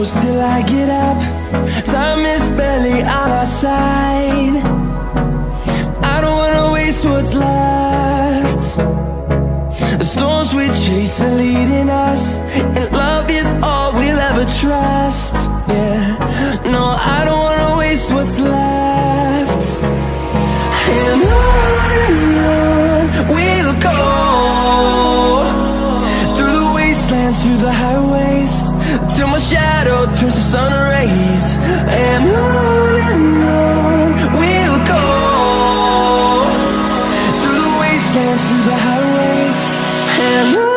close till I get up. Time is barely on our side. I don't wanna waste what's left. The storms we chase are leading us, and love is all we'll ever trust. Yeah, no, I don't wanna waste what's left. And on we'll go, through the wastelands, through the highways, till my shadow turns to sun rays. And on we'll go, through the wastelands, through the highways, and on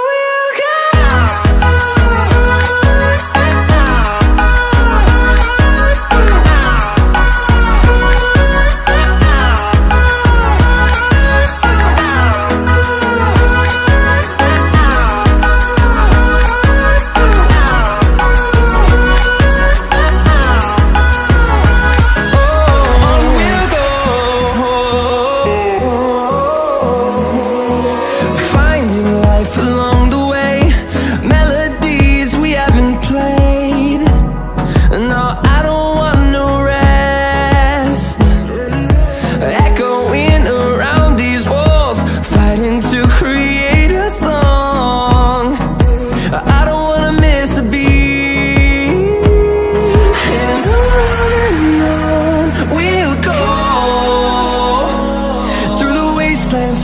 we'll go.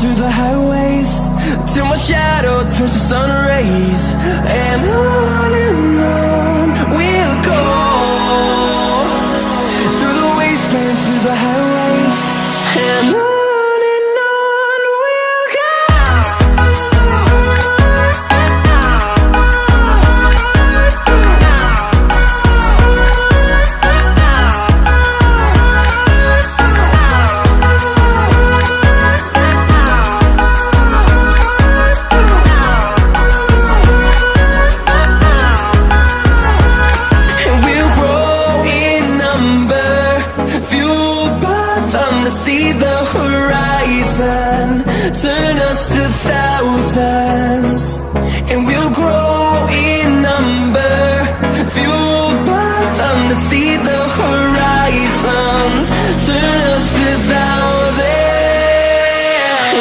Through the highways, till my shadow turns to sun rays. And on we'll go, through the wastelands, through the highways, and on we'll go. See the horizon turn us to thousands, and we'll grow in number, fueled by them. To see the horizon turn us to thousands,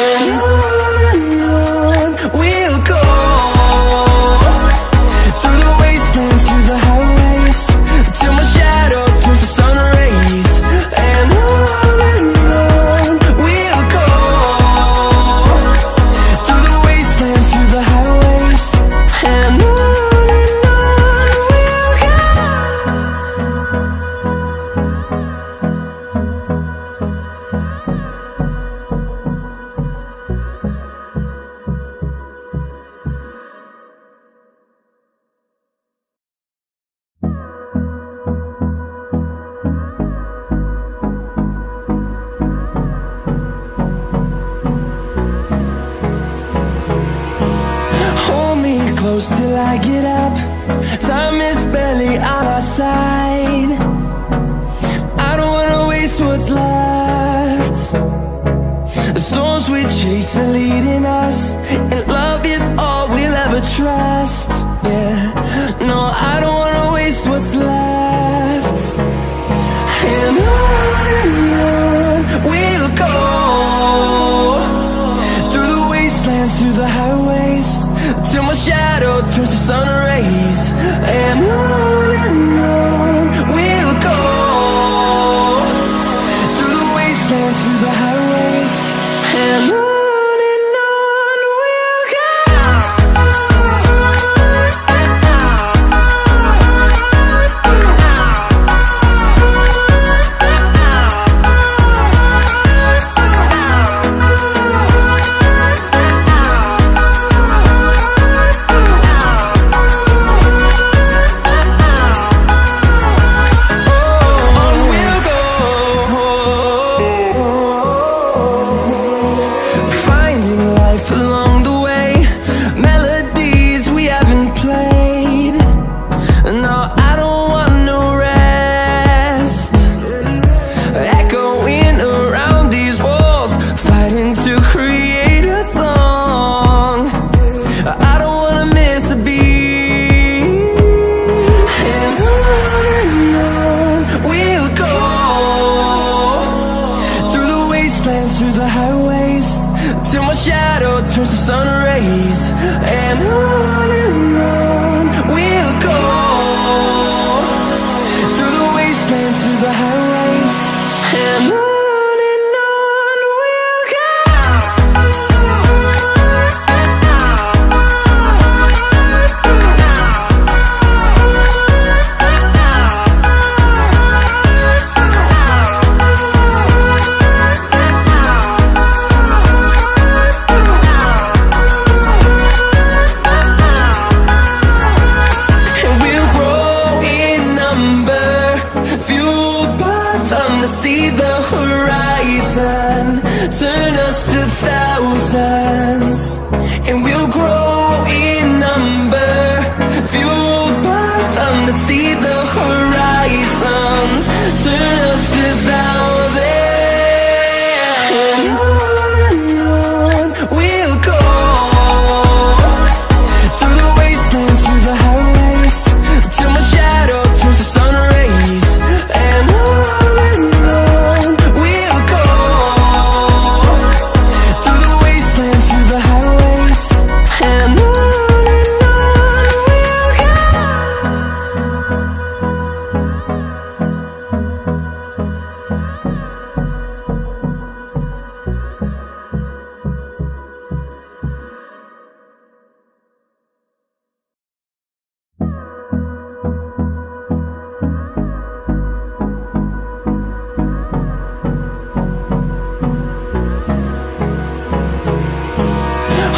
and on we'll go, through the wastelands, through the highways, till my shadow turns to sun rays. And close till I get up. Time is barely on our side. I don't wanna waste what's left. The storms we chase are leading us, and love is all we'll ever trust. Yeah, no, I don't wanna waste what's left. And on we'll go, through the wastelands, through the highways, till my shadow turns to sun rays. And on we'll go, through the wastelands, through the highways, and on we'll go. through the highways, and on we'll go. And we'll grow in number, fueled by them to see the horizon, turn us to thousands. And we'll grow in number, fueled by them to see the horizon, turn us to thousands. And on we'll go, through the wastelands, through the highways, till my shadow turns to sun rays. And on we'll go, through the wastelands, through the highways, and on we'll go.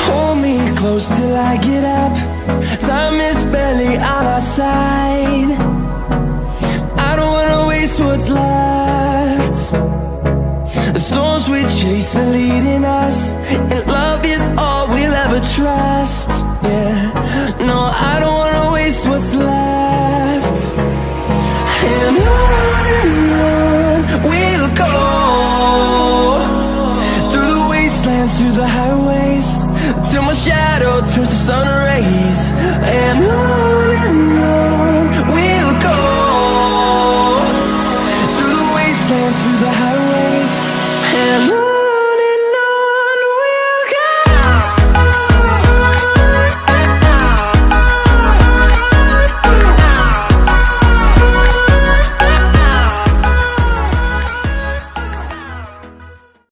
Hold me close till I get up. Time is barely on our side. I don't wanna waste what's left. The storms we chase are leading us, and love is all we'll ever trust. Yeah, no, I don't wanna waste what's left. And on we'll go, through the wastelands, through the highways, till my shadow